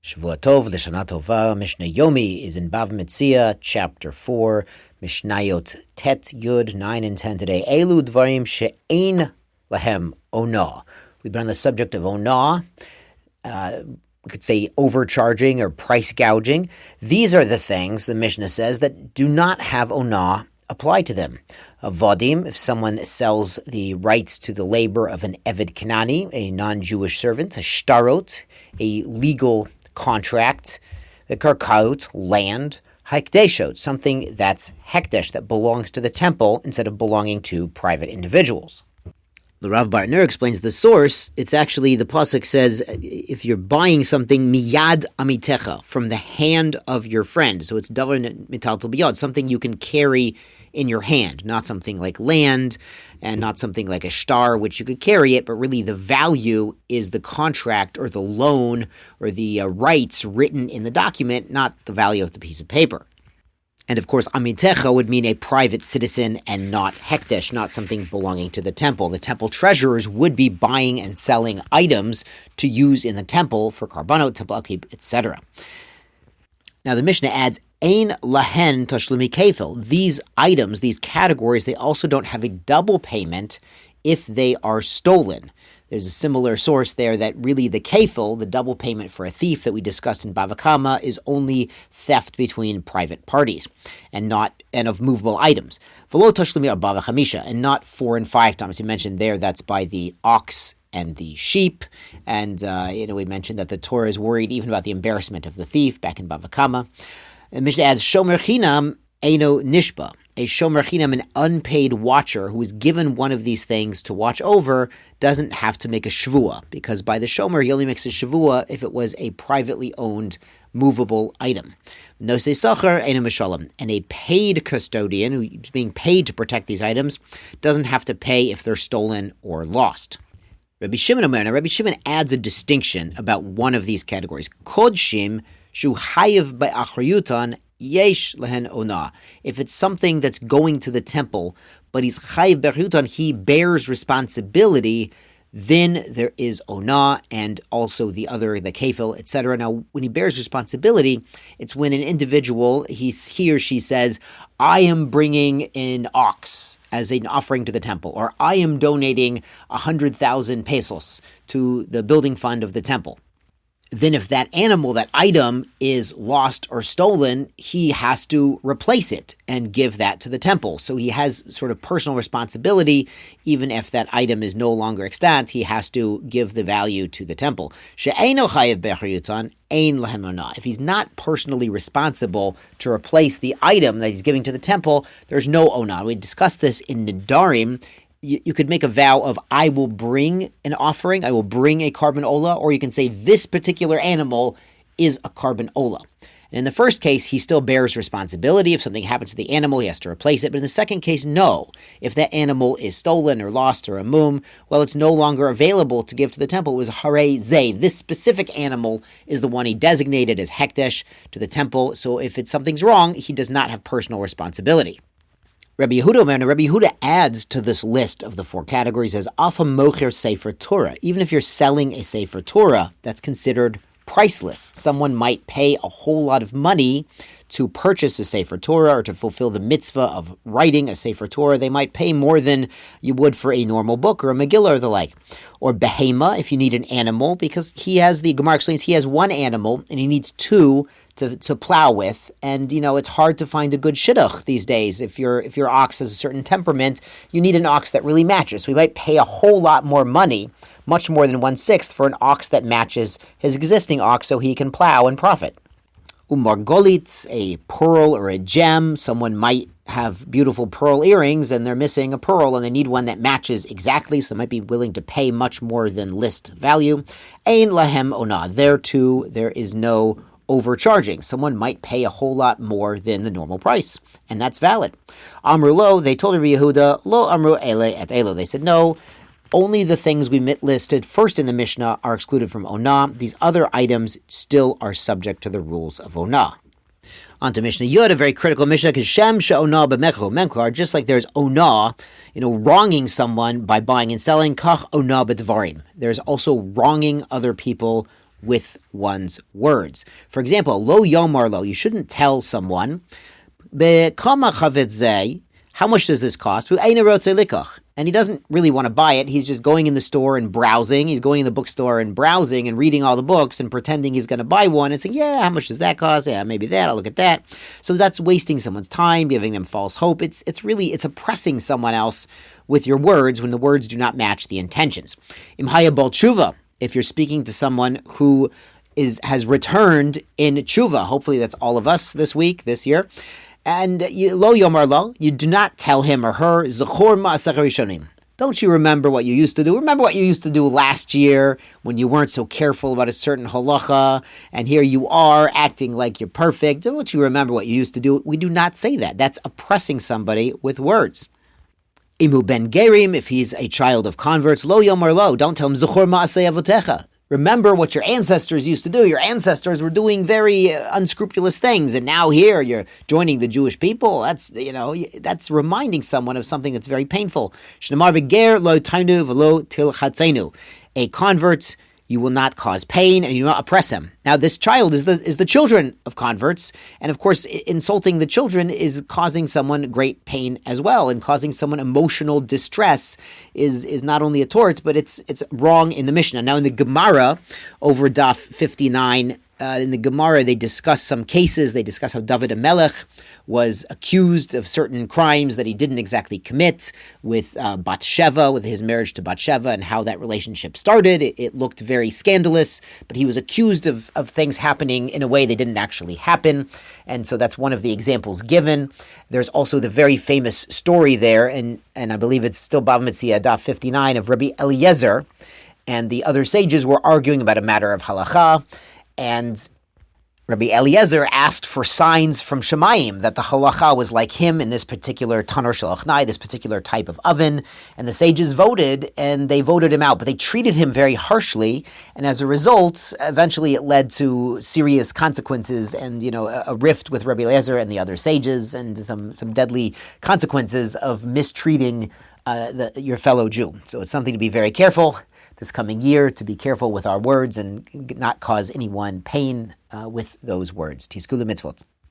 Shavua Tov, L'Shana Tova. Mishnah Yomi is in Bava Metzia, chapter 4, Mishnayot Tet Yud 9 and 10 today. Elu devarim she'ein lahem onaah. We've been on the subject of onaah. We could say overcharging or price gouging. These are the things, the Mishnah says, that do not have onaah applied to them. Vadim, if someone sells the rights to the labor of an Eved Kanani, a non-Jewish servant, a shtarot, a legal contract, the karkaut, land, hekdeshot, something that's hekdesh, that belongs to the temple instead of belonging to private individuals. The Rav Bartner explains the source. It's actually, the pasuk says, if you're buying something, miyad amitecha, from the hand of your friend. So it's davar mitaltel biyad, something you can carry in your hand, not something like land and not something like a shtar, which you could carry it, but really the value is the contract or the loan or the rights written in the document, not the value of the piece of paper. And of course, amitecha would mean a private citizen and not hekdesh, not something belonging to the temple. The temple treasurers would be buying and selling items to use in the temple for karbanot, temple upkeep, etc. Now the Mishnah adds, ein lahen tashlumi kefil. These items, these categories, they also don't have a double payment if they are stolen. There's a similar source there that really the kefil, the double payment for a thief that we discussed in Bava Kama, is only theft between private parties and of movable items. V'lo tashlumi arba v'chamisha, and not 4 and 5 times. We mentioned there that's by the ox and the sheep, and we mentioned that the Torah is worried even about the embarrassment of the thief back in Bava Kama. And Mishnah adds, shomer chinam eino nishba. A shomer chinam, an unpaid watcher who is given one of these things to watch over, doesn't have to make a shavua, because by the shomer he only makes a shavua if it was a privately owned movable item. Nosei sacher eino mishalem, and a paid custodian who is being paid to protect these items doesn't have to pay if they're stolen or lost. Rabbi Shimon adds a distinction about one of these categories. Kodshim shu hayev ba'achriyutan yesh lehen onaah. If it's something that's going to the temple, but he's chayev ba'achriyutan, he bears responsibility, then there is onaah and also the kefil, etc. Now, when he bears responsibility, it's when an individual, he or she says, I am bringing an ox as an offering to the temple, or I am donating 100,000 pesos to the building fund of the temple. Then if that animal, that item, is lost or stolen, he has to replace it and give that to the temple. So he has sort of personal responsibility. Even if that item is no longer extant, he has to give the value to the temple. If he's not personally responsible to replace the item that he's giving to the temple, there's no onaah. We discussed this in devarim. You could make a vow of, I will bring an offering, I will bring a carbon olah, or you can say this particular animal is a carbon olah. And in the first case, he still bears responsibility. If something happens to the animal, he has to replace it. But in the second case, no. If that animal is stolen or lost or a mum, well, it's no longer available to give to the temple. It was harei zeh. This specific animal is the one he designated as hekdesh to the temple. So if something's wrong, he does not have personal responsibility. Rabbi Yehuda adds to this list of the 4 categories as Afa Mocher Sefer Torah. Even if you're selling a Sefer Torah, that's considered priceless. Someone might pay a whole lot of money to purchase a Sefer Torah or to fulfill the mitzvah of writing a Sefer Torah. They might pay more than you would for a normal book or a Megillah or the like. Or behema, if you need an animal, because the Gemara explains he has 1 animal and he needs 2 to plow with, and it's hard to find a good shidduch these days. If your ox has a certain temperament, you need an ox that really matches. So we might pay a whole lot more money, much more than 1/6, for an ox that matches his existing ox, so he can plow and profit. Umargolitz, a pearl or a gem. Someone might have beautiful pearl earrings and they're missing a pearl and they need one that matches exactly, so they might be willing to pay much more than list value. Ein lahem onaah. There too, there is no overcharging. Someone might pay a whole lot more than the normal price, and that's valid. Amru lo, they told Rabbi Yehuda, lo amru ele et elo. They said, no, only the things we listed first in the Mishnah are excluded from onaah. These other items still are subject to the rules of onaah. On to Mishnah Yud, a very critical Mishnah, because Shem she'onaah b'mecho memkar, just like there's onaah, wronging someone by buying and selling, kach onaah b'devarim. There's also wronging other people with one's words. For example, lo yomar lo, you shouldn't tell someone, bekama chavetzei, how much does this cost? And he doesn't really want to buy it. He's just going in the store and browsing. He's going in the bookstore and browsing and reading all the books and pretending he's going to buy one and saying, yeah, how much does that cost? Yeah, maybe that. I'll look at that. So that's wasting someone's time, giving them false hope. It's oppressing someone else with your words when the words do not match the intentions. Imhaya bal tshuva, if you're speaking to someone who has returned in tshuva, hopefully that's all of us this year. And lo yomar lo, you do not tell him or her, zechor ma'asech harishonim. Don't you remember what you used to do? Remember what you used to do last year when you weren't so careful about a certain halacha, and here you are acting like you're perfect. Don't you remember what you used to do? We do not say that. That's oppressing somebody with words. Imu ben gerim, if he's a child of converts, lo yomar lo, don't tell him zechor ma'aseh avotecha. Remember what your ancestors used to do. Your ancestors were doing very unscrupulous things, and now here you're joining the Jewish people. That's reminding someone of something that's very painful. Shnemar v'ger lo tainu v'lo tilchatzenu. A convert, you will not cause pain, and you will not oppress him. Now, this child is the children of converts, and of course, insulting the children is causing someone great pain as well, and causing someone emotional distress is not only a tort, but it's wrong in the Mishnah. Now, in the Gemara, over Daf 59, in the Gemara, they discuss some cases. They discuss how David HaMelech was accused of certain crimes that he didn't exactly commit with Bathsheba, with his marriage to Bathsheba, and how that relationship started. It looked very scandalous, but he was accused of things happening in a way they didn't actually happen. And so that's one of the examples given. There's also the very famous story there, and I believe it's still Bava Metzia, Daf 59, of Rabbi Eliezer, and the other sages were arguing about a matter of halacha, and Rabbi Eliezer asked for signs from Shemayim that the halacha was like him in this particular tanur shel achnai, this particular type of oven, and the sages voted, and they voted him out, but they treated him very harshly, and as a result, eventually it led to serious consequences and, a rift with Rabbi Eliezer and the other sages, and some deadly consequences of mistreating your fellow Jew. So it's something to be very careful this coming year, to be careful with our words and not cause anyone pain with those words. Tiskulu mitzvot.